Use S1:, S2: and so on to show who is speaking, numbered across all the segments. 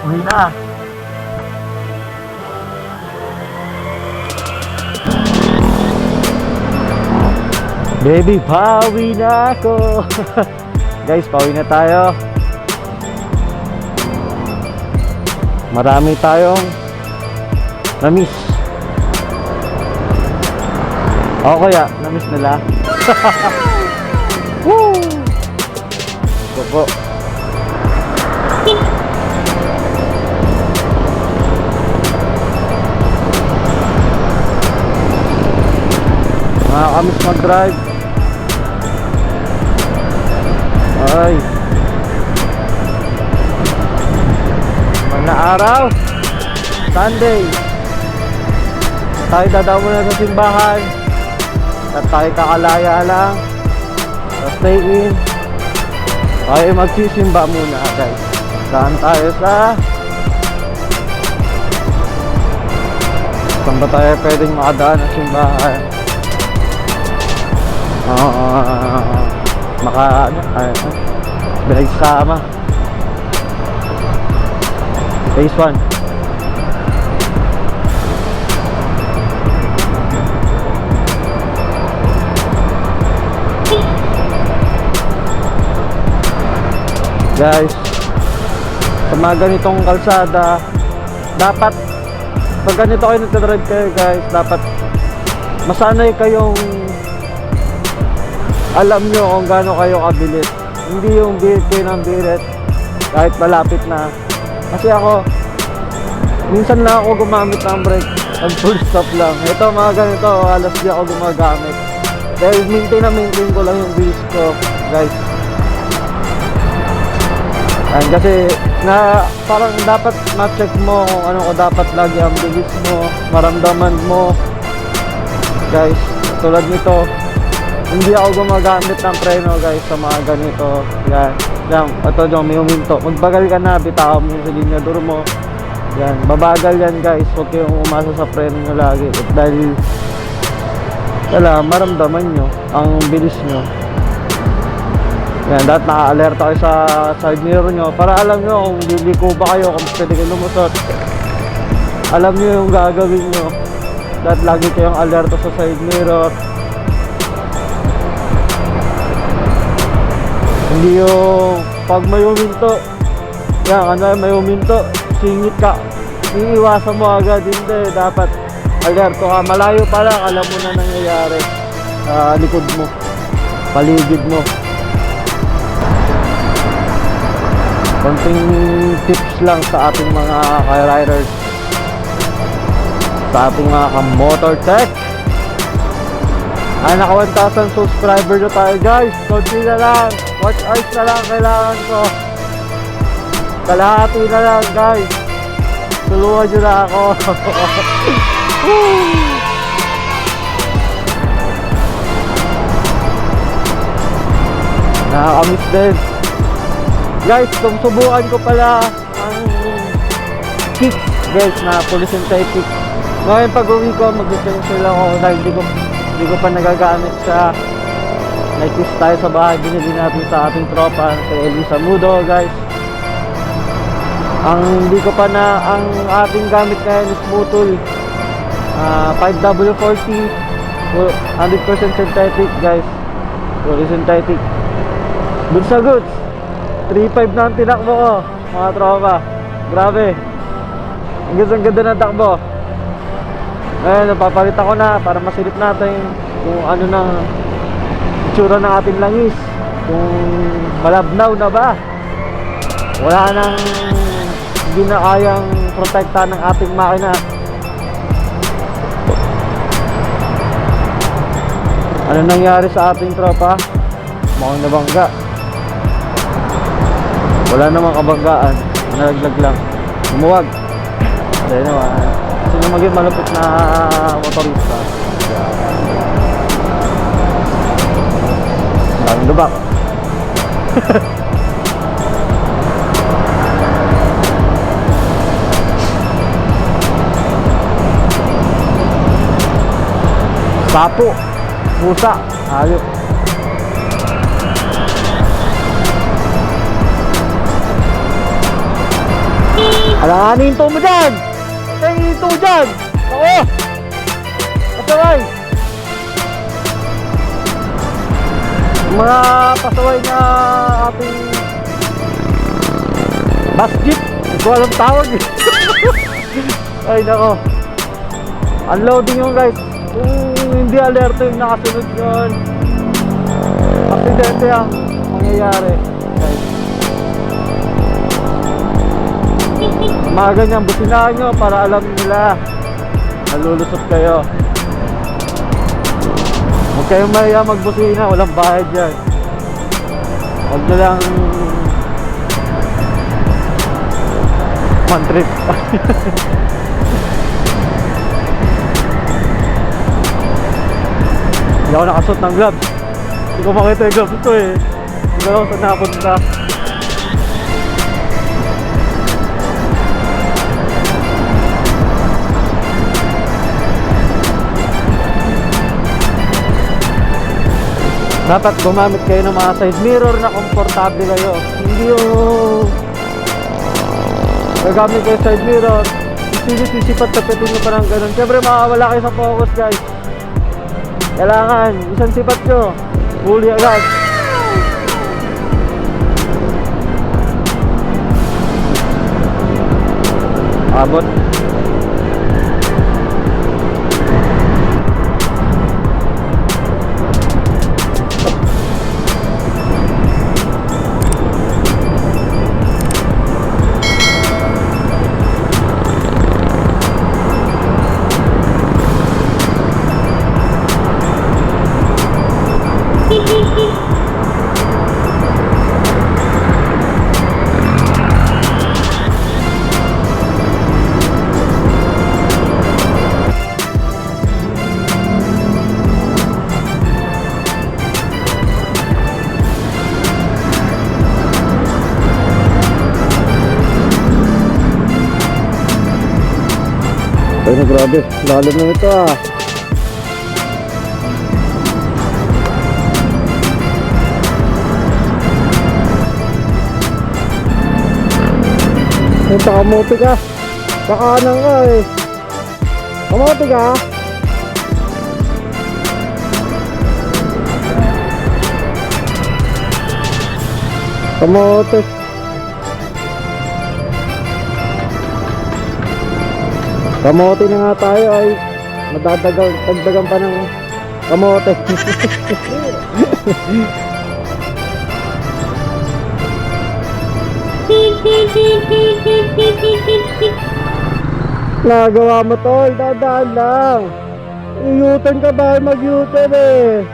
S1: Uwi na. Baby, pauwi na ako. Guys, pauwi na tayo. Marami tayong na-miss. O kaya, na-miss nila. Woo! Go po. Nakakamiss mag-drive. Ay, mga araw Sunday, tayo dadaan muna sa simbahan at tayo kakalaya lang sa stay in. Tayo magsisimba muna guys. Daan tayo sa saan ba tayo pwedeng makadaan ng simbahan? Binagsama phase 1. Guys, sa mga ganitong kalsada, dapat pag ganito kayo nagdadrive kayo guys, dapat masanay kayong alam nyo kung gaano kayo kabilis. Hindi yung birit kayo ng birit kahit malapit na. Kasi ako, minsan lang ako gumamit ng brake pag full stop lang. Ito mga ganito, halos di ako gumagamit dahil maintain ko lang yung bilis ko guys. And kasi na parang dapat ma-check mo kung ano ko dapat lagi ang bilis mo, maramdaman mo guys. Tulad nito, hindi ako gumagamit ng preno guys sa mga ganito. Yan, yan, ito dyan, may huminto. Magbagal ka na, bitawan mo yung silinyador mo. Yan, babagal yan guys. Huwag kayong umasa sa preno nyo lagi. Dahil wala, maramdaman nyo ang bilis nyo. Yan, dapat naka-alerta kayo sa side mirror nyo para alam nyo kung liliko ba kayo, kung pwede kayo lumusot. Alam nyo yung gagawin nyo. Dapat lagi kayong alerta sa side mirror. Hindi yung pag may huminto, yan, ano, may huminto, singit ka, iiwasan mo agad. Hindi, dapat alerto ka. Malayo pa lang, alam mo na nangyayari sa likod mo, paligid mo. Konting tips lang sa ating mga riders, sa ating mga ka-motor tech. Ay, naka 1,000 subscriber na tayo guys. Konti na lang, watch hours na lang kailangan ko. Kalahati na lang guys. Tulungan nyo na ako. Nakakamiss din guys. Subukan ko pala ang kicks guys, na fully synthetic. Ngayon pag uwi ko, mag-cancel ako dahil hindi ko pa nagagamit sa like tayo sa bahay. Binili natin sa ating tropa sa Elisa Mudo guys. Ang hindi ko pa na, ang ating gamit ngayon is Mutul 5W40 100% synthetic guys, fully synthetic. Good sa goods. 3.5 na ang tinakbo ko mga tropa. Grabe, ang ganda ng takbo. Ngayon napapalit ako na para masilip natin kung ano na itsura ng ating langis, kung malabnaw na ba, wala nang hindi na kayang protektahan ng ating makina. Ano nangyari sa ating tropa? Mukhang nabangga. Wala namang kabanggaan, nalaglag lang, lumuwag. Dahil naman sino maging malupit na motorista, daming lubak. Sapo, pusa, hayop. Alanganin hinto mo dyan! Ay, hinto mo dyan! Ako! Pasaway! Mga pasaway na ating bus jeep. Hindi ko alam tawag. Ay, nako. Unloading yung guys. Kung hindi alerto yung nakasunod yun, aksidente ang mangyayari guys. Mga ganyan, businahan nyo para alam nila nalulusot kayo. Huwag kayong mahiya magbusina, walang bayad yan. Huwag nyo lang man-trip. Hindi ako nakasuot ng gloves. Hindi ko makita yung gloves ito eh. Hindi ako saan napunta. Dapat gumamit kayo ng mga side mirror na komportable kayo. Hindi yung gagamit kayo side mirror, sisipat-tapitin nyo pa ng ganun. Siyempre makawala kayo sa focus guys. Kailangan isang sipat nyo, huli agad. Abot. Ay na grabe, lalim na ito ah. Ay, kamote ka. Kakanan ka eh. Kamote ka. Kamote. Kamote na nga tayo ay madadagdagan pa ng kamote. Nagawa mo tol, dadaan lang. I-U-turn ka ba? Mag-U-turn eh.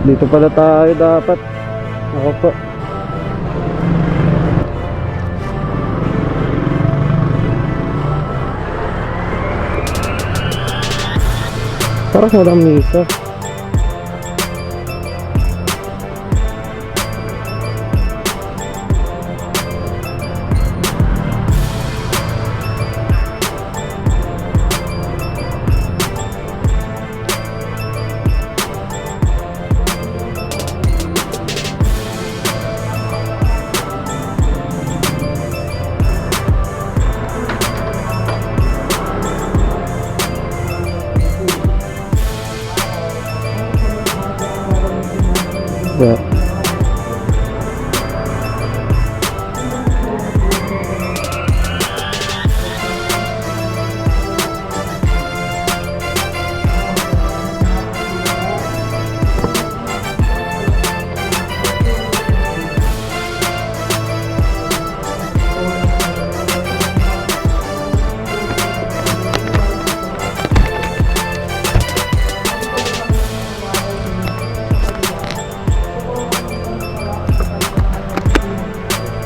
S1: Dito pala tayo dapat. Ako po. Parang walang misa. Yeah.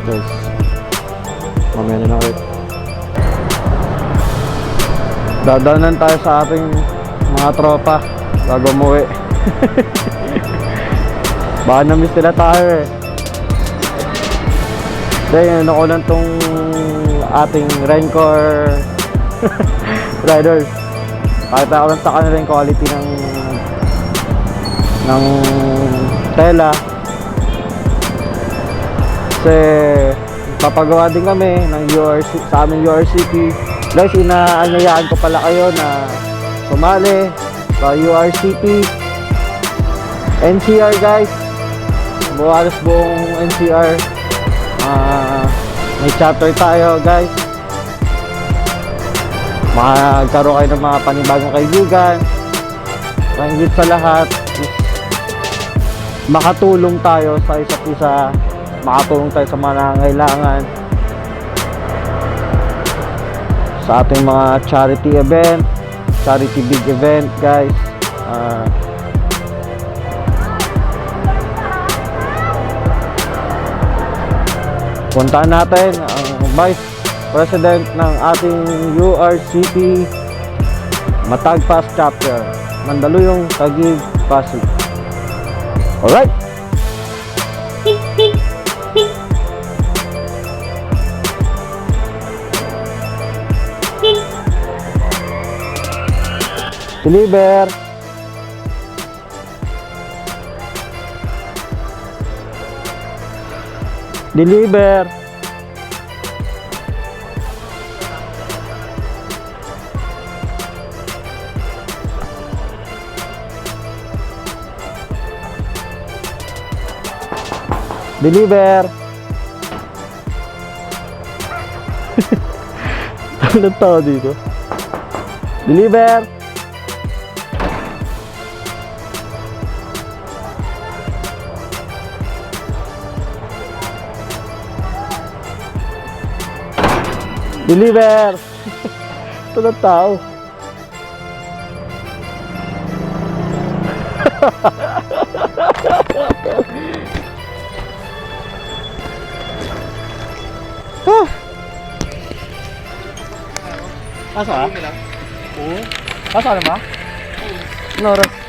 S1: Guys, mamaya na ulit. Dadanan tayo sa ating mga tropa bago umuwi. Baka na-miss nila tayo eh. Dahil ano ko lang tong ating Rancor riders. Pakita ko lang sa kanila yung quality ng tela. Kasi papagawa din kami ng sa aming URCP. Guys, inaanyayaan ko pala kayo na sumali sa URCP NCR guys. Halos buong NCR. May chapter tayo guys. Magkaroon kayo ng mga panibagong kaibigan. Higit sa lahat, makatulong tayo sa isa't isa, makatulong tayo sa mga nangangailangan, sa ating mga charity event, charity big event guys. Puntahan natin ang Vice President ng ating URCP Matagpas Chapter, Mandaluyong, Taguig, Pasig. Alright! Deliver! Deliver! Deliver! Anong tao dito? Deliver! Deliver! Ito na tao. Asa? Oo. Asa naman? Ano oras?